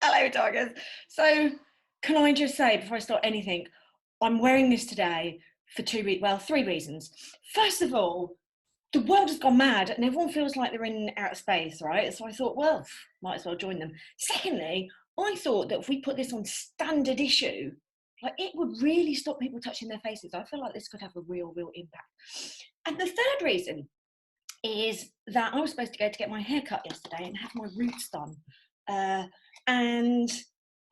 Hello, doggers. So, can I just say before I start anything, I'm wearing this today for three reasons. First of all, the world has gone mad and everyone feels like they're in outer space, right? So I thought, well, might as well join them. Secondly, I thought that if we put this on standard issue, like it would really stop people touching their faces. I feel like this could have a real impact. And the third reason is that I was supposed to go to get my hair cut yesterday and have my roots done. Uh, and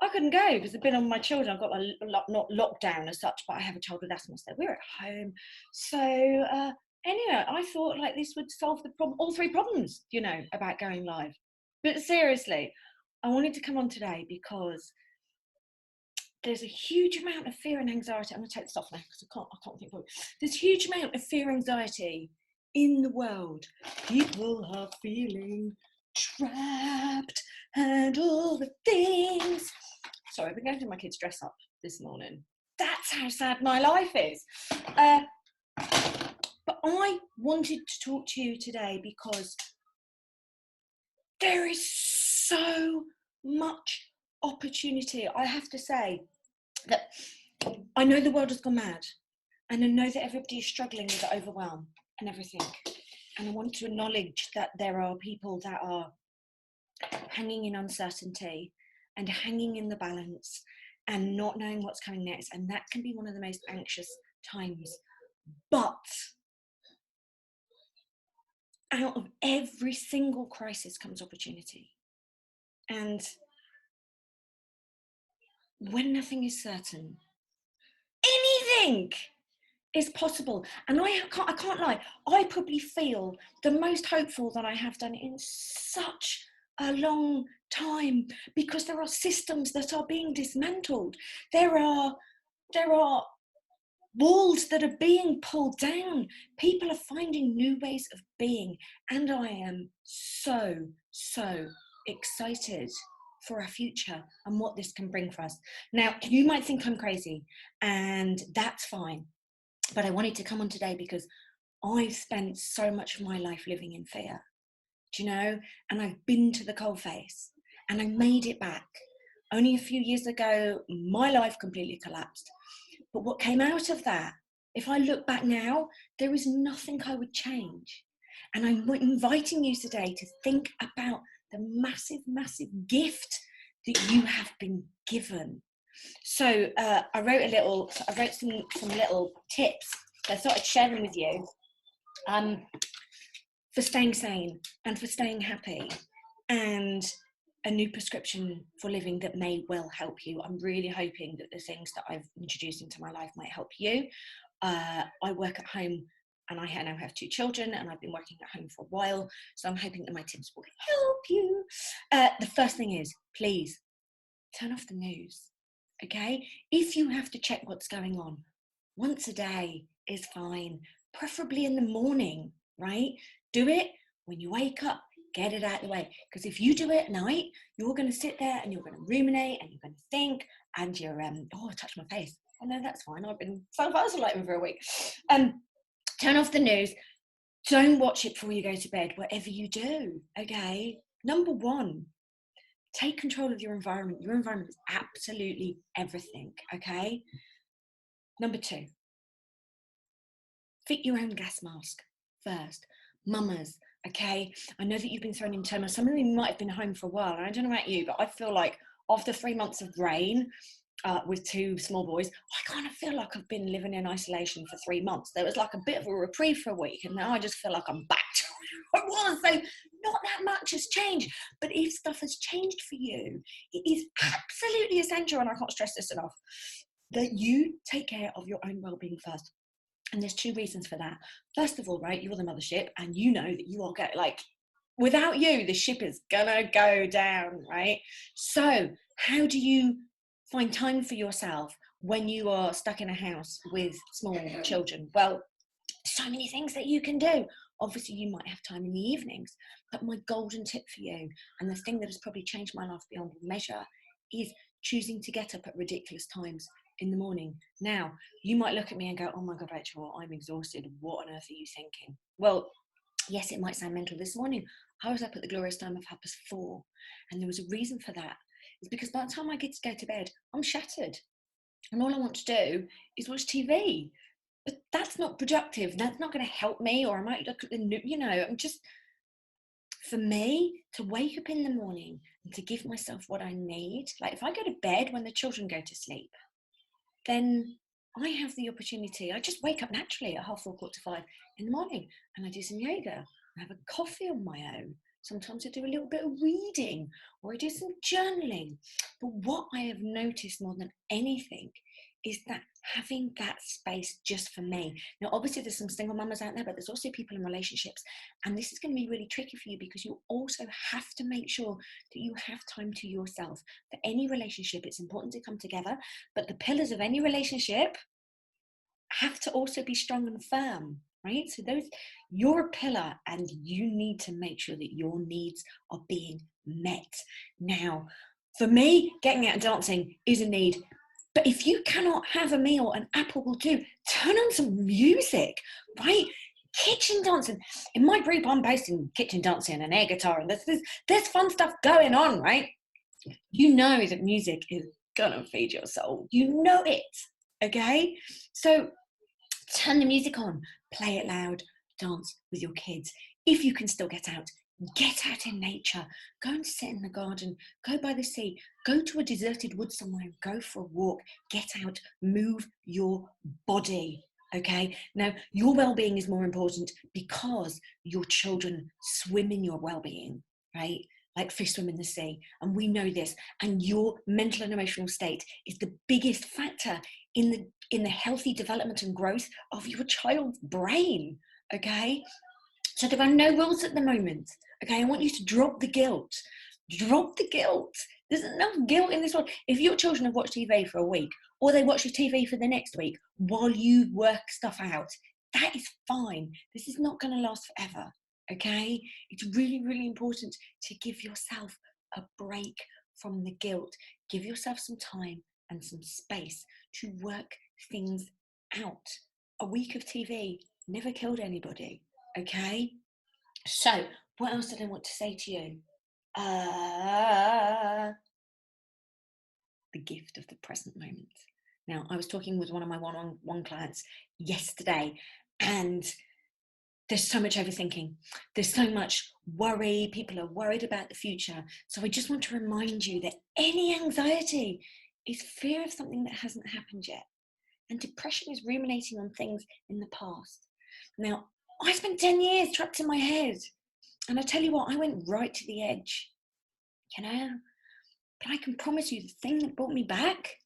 I couldn't go because I've been on my children. I've got my not lockdown as such, but I have a child with asthma, so we're at home. So anyway, I thought like this would solve the problem, all three problems, about going live. But seriously, I wanted to come on today because there's a huge amount of fear and anxiety. I'm going to take this off now because I can't think of it. There's a huge amount of fear and anxiety in the world. People are feeling trapped and all the things. Sorry, I've been going through my kids' dress up this morning. That's how sad my life is. But I wanted to talk to you today because there is so much opportunity. I have to say that I know the world has gone mad, and I know that everybody is struggling with the overwhelm and everything. And I want to acknowledge that there are people that are hanging in uncertainty and hanging in the balance and not knowing what's coming next. And that can be one of the most anxious times. But out of every single crisis comes opportunity. And when nothing is certain, anything is possible. And I can't lie, I probably feel the most hopeful that I have done in such a long time, because there are systems that are being dismantled. There are walls that are being pulled down. People are finding new ways of being, and I am so excited for our future and what this can bring for us. Now, you might think I'm crazy, and that's fine. But I wanted to come on today because I've spent so much of my life living in fear, and I've been to the coalface and I made it back. Only a few years ago, my life completely collapsed. But what came out of that, if I look back now, there is nothing I would change. And I'm inviting you today to think about the massive gift that you have been given. So I wrote some little tips. I thought I'd share them with you for staying sane and for staying happy, and a new prescription for living that may well help you. I'm really hoping that the things that I've introduced into my life might help you. I work at home and I now have 2 children, and I've been working at home for a while, so I'm hoping that my tips will help you. The first thing is, please turn off the news. Okay, if you have to check what's going on once a day is fine, preferably in the morning, right? Do it when you wake up, get it out of the way, because if you do it at night, you're going to sit there and you're going to ruminate and you're going to think, and you're oh, I touched my face. Oh no, that's fine, I've been self-isolating for a week. Turn off the news. Don't watch it before you go to bed, whatever you do. Okay, number 1, take control of your environment. Your environment is absolutely everything, okay? Number 2, fit your own gas mask first. Mamas, okay? I know that you've been thrown in turmoil. Some of you might have been home for a while. And I don't know about you, but I feel like after 3 months of rain with 2 small boys, I kind of feel like I've been living in isolation for 3 months. There was like a bit of a reprieve for a week, and now I just feel like I'm back to where I was. So not that much has changed. But if stuff has changed for you, it is absolutely essential, and I can't stress this enough, that you take care of your own well-being first. And there's 2 reasons for that. First of all, right, you're the mothership, and you know that you are without you, the ship is gonna go down, right? So how do you find time for yourself when you are stuck in a house with small children? Well, so many things that you can do. Obviously, you might have time in the evenings, but my golden tip for you, and the thing that has probably changed my life beyond measure, is choosing to get up at ridiculous times in the morning. Now, you might look at me and go, oh my God, Rachel, I'm exhausted. What on earth are you thinking? Well, yes, it might sound mental. This morning, I was up at the glorious time of 4:30, and there was a reason for that. is because by the time I get to go to bed, I'm shattered. And all I want to do is watch TV. But that's not productive. That's not going to help me. Or I might look at the new, I'm just, for me, to wake up in the morning and to give myself what I need. Like if I go to bed when the children go to sleep, then I have the opportunity. I just wake up naturally at 4:30, 4:45 in the morning, and I do some yoga. I have a coffee on my own. Sometimes I do a little bit of reading, or I do some journaling. But what I have noticed more than anything is that having that space just for me. Now, obviously there's some single mamas out there, but there's also people in relationships. And this is going to be really tricky for you because you also have to make sure that you have time to yourself. For any relationship, it's important to come together, but the pillars of any relationship have to also be strong and firm, right? So you're a pillar and you need to make sure that your needs are being met. Now, for me, getting out and dancing is a need. But if you cannot have a meal, an apple will do. Turn on some music, right? Kitchen dancing. In my group, I'm posting kitchen dancing and air guitar, and there's fun stuff going on, right? You know that music is gonna feed your soul. You know it, okay? So turn the music on, play it loud, dance with your kids. If you can still get out in nature, go and sit in the garden, go by the sea, go to a deserted wood somewhere, go for a walk, get out, move your body, okay? Now, your well-being is more important because your children swim in your well-being, right? Like fish swim in the sea, and we know this. And your mental and emotional state is the biggest factor in the healthy development and growth of your child's brain, okay? So there are no rules at the moment, okay? I want you to drop the guilt. Drop the guilt. There's enough guilt in this world. If your children have watched TV for a week, or they watch your TV for the next week while you work stuff out, that is fine. This is not going to last forever, okay? It's really, really important to give yourself a break from the guilt. Give yourself some time and some space to work things out. A week of TV never killed anybody, okay? So, what else did I want to say to you? The gift of the present moment. Now, I was talking with one of my one-on-one clients yesterday, and there's so much overthinking. There's so much worry. People are worried about the future. So I just want to remind you that any anxiety is fear of something that hasn't happened yet. And depression is ruminating on things in the past. Now, I spent 10 years trapped in my head. And I tell you what, I went right to the edge, But I can promise you the thing that brought me back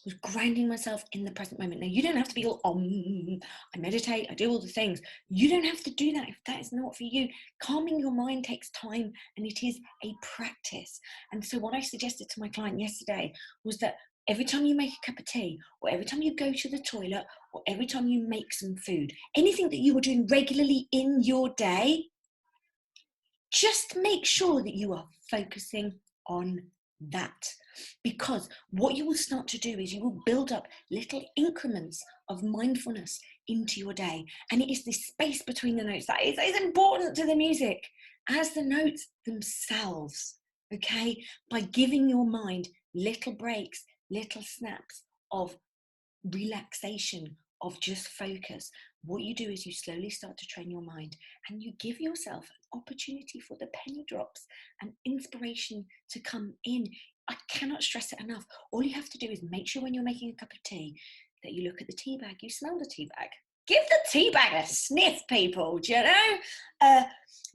was grounding myself in the present moment. Now, you don't have to be all, I meditate, I do all the things. You don't have to do that if that is not for you. Calming your mind takes time, and it is a practice. And so what I suggested to my client yesterday was that every time you make a cup of tea, or every time you go to the toilet, or every time you make some food, anything that you are doing regularly in your day, just make sure that you are focusing on that. Because what you will start to do is you will build up little increments of mindfulness into your day. And it is this space between the notes that is important to the music as the notes themselves, okay? By giving your mind little breaks, little snaps of relaxation, of just focus. What you do is you slowly start to train your mind, and you give yourself an opportunity for the penny drops and inspiration to come in. I cannot stress it enough. All you have to do is make sure when you're making a cup of tea that you look at the tea bag, you smell the tea bag. Give the tea bag a sniff, people, do you know?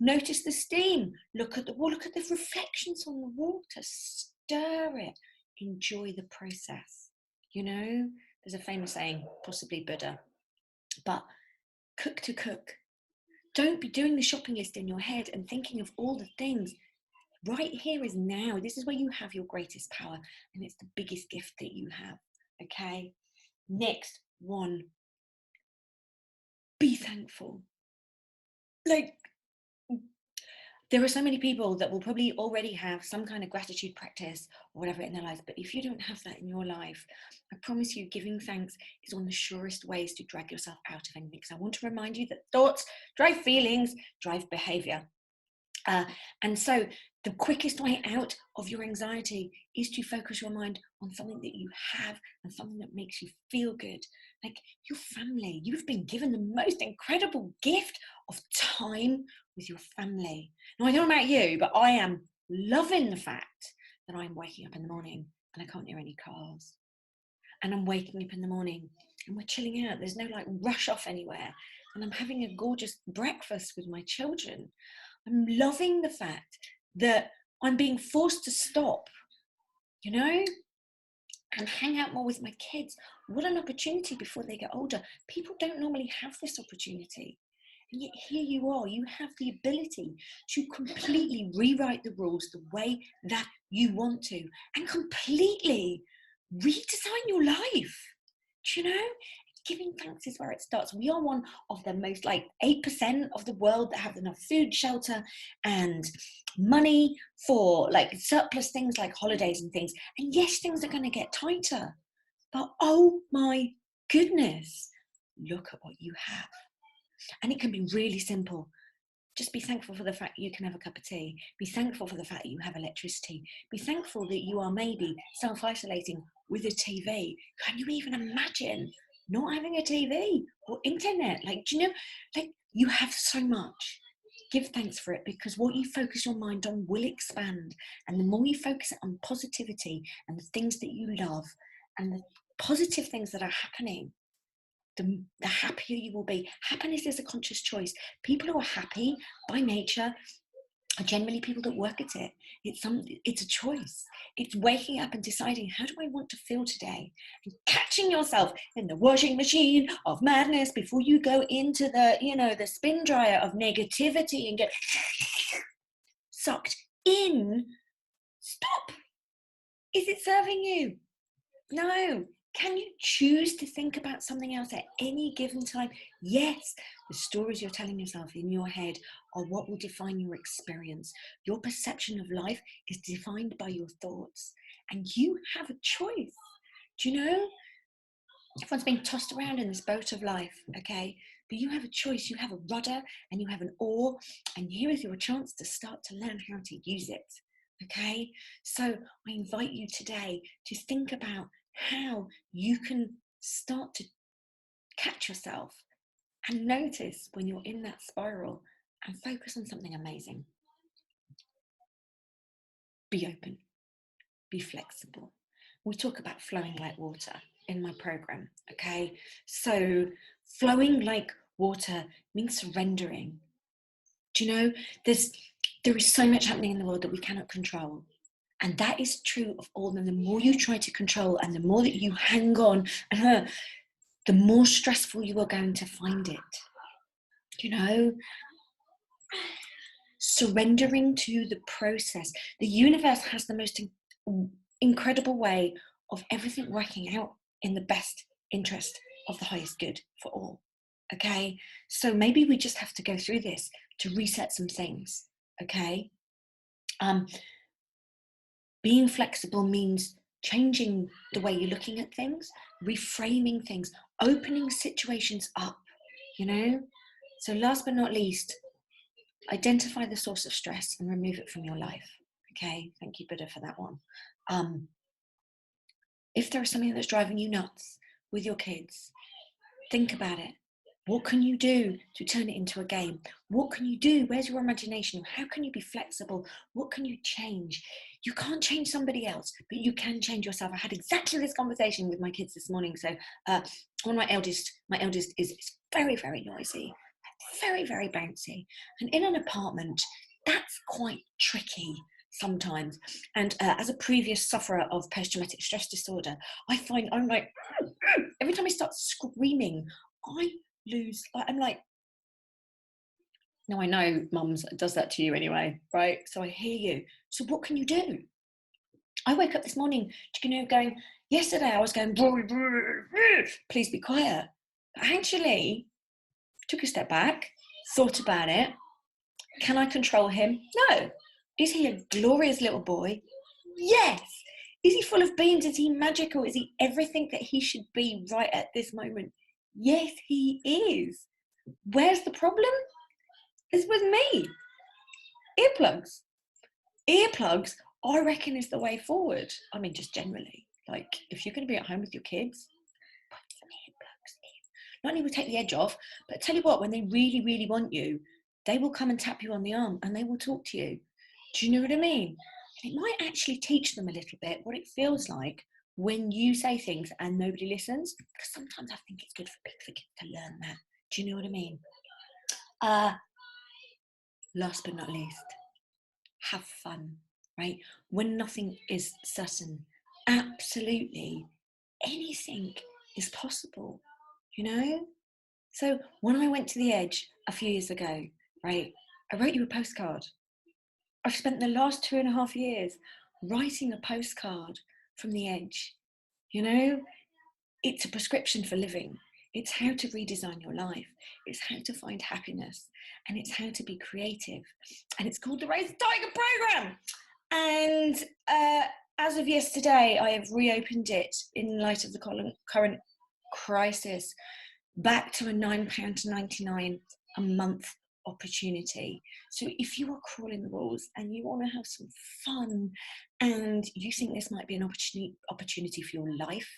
Notice the steam. Look at the wall, look at the reflections on the water. Stir it. Enjoy the process, There's a famous saying, possibly Buddha, but cook to cook. Don't be doing the shopping list in your head and thinking of all the things. Right here is now. This is where you have your greatest power, and it's the biggest gift that you have, okay? Next one, be thankful. There are so many people that will probably already have some kind of gratitude practice or whatever in their lives. But if you don't have that in your life, I promise you, giving thanks is one of the surest ways to drag yourself out of anything. Because I want to remind you that thoughts drive feelings, drive behavior. And so the quickest way out of your anxiety is to focus your mind on something that you have and something that makes you feel good. Like your family, you've been given the most incredible gift of time with your family. Now, I don't know about you, but I am loving the fact that I'm waking up in the morning and I can't hear any cars. And I'm waking up in the morning and we're chilling out. There's no like rush off anywhere. And I'm having a gorgeous breakfast with my children. I'm loving the fact that I'm being forced to stop, you know, and hang out more with my kids. What an opportunity before they get older. People don't normally have this opportunity. And yet here you are, you have the ability to completely rewrite the rules the way that you want to and completely redesign your life. Do you know? Giving thanks is where it starts. We are one of the most, like 8% of the world that have enough food, shelter, and money for like surplus things like holidays and things. And yes, things are going to get tighter, but oh my goodness, look at what you have. And it can be really simple. Just be thankful for the fact that you can have a cup of tea. Be thankful for the fact that you have electricity. Be thankful that you are maybe self-isolating with a TV. Can you even imagine not having a TV or internet? Like, do you know, like you have so much. Give thanks for it, because what you focus your mind on will expand. And the more you focus it on positivity and the things that you love and the positive things that are happening, the happier you will be. Happiness is a conscious choice. People who are happy by nature are generally people that work at it. It's a choice. It's waking up and deciding, how do I want to feel today? And catching yourself in the washing machine of madness before you go into the spin dryer of negativity and get sucked in. Stop. Is it serving you? No. Can you choose to think about something else at any given time? Yes, the stories you're telling yourself in your head are what will define your experience. Your perception of life is defined by your thoughts, and you have a choice. Do you know? Everyone's being tossed around in this boat of life, okay? But you have a choice. You have a rudder and you have an oar, and here is your chance to start to learn how to use it, okay? So I invite you today to think about how you can start to catch yourself and notice when you're in that spiral and focus on something amazing. Be open, be flexible. We talk about flowing like water in my program, okay? So flowing like water means surrendering. Do you know, there is so much happening in the world that we cannot control. And that is true of all of them. The more you try to control and the more that you hang on, the more stressful you are going to find it. You know, surrendering to the process. The universe has the most incredible way of everything working out in the best interest of the highest good for all. Okay, so maybe we just have to go through this to reset some things. Okay, being flexible means changing the way you're looking at things, reframing things, opening situations up, you know? So last but not least, identify the source of stress and remove it from your life. Okay, thank you, Buddha, for that one. If there is something that's driving you nuts with your kids, think about it. What can you do to turn it into a game? What can you do? Where's your imagination? How can you be flexible? What can you change? You can't change somebody else, but you can change yourself. I had exactly this conversation with my kids this morning. So my eldest is very, very noisy, very, very bouncy. And in an apartment, that's quite tricky sometimes. And as a previous sufferer of post-traumatic stress disorder, I find I'm like, every time I start screaming, I'm like, no, I know mums does that to you anyway, right? So I hear you. So what can you do? I woke up this morning, going, yesterday I was going, please be quiet. But actually, took a step back, thought about it. Can I control him? No. Is he a glorious little boy? Yes. Is he full of beans? Is he magical? Is he everything that he should be right at this moment? Yes, he is. Where's the problem? It's with me. Earplugs. Earplugs, I reckon, is the way forward. I mean, just generally, like if you're going to be at home with your kids, put some earplugs in. Not only will take the edge off, but tell you what, when they really, really want you, they will come and tap you on the arm and they will talk to you. Do you know what I mean? And it might actually teach them a little bit what it feels like when you say things and nobody listens. Because sometimes I think it's good for kids to learn that. Do you know what I mean? Last but not least, have fun, right? When nothing is certain, absolutely anything is possible, you know? So when I went to the edge a few years ago, right, I wrote you a postcard. I've spent the last 2.5 years writing a postcard from the edge. You know, it's a prescription for living. It's how to redesign your life. It's how to find happiness. And it's how to be creative. And it's called the Raise the Tiger Program. And as of yesterday, I have reopened it in light of the current crisis back to a £9.99 a month opportunity. So if you are crawling the walls and you want to have some fun and you think this might be an opportunity for your life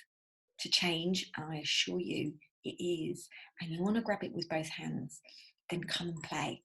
to change, I assure you it is, and you want to grab it with both hands, then come and play.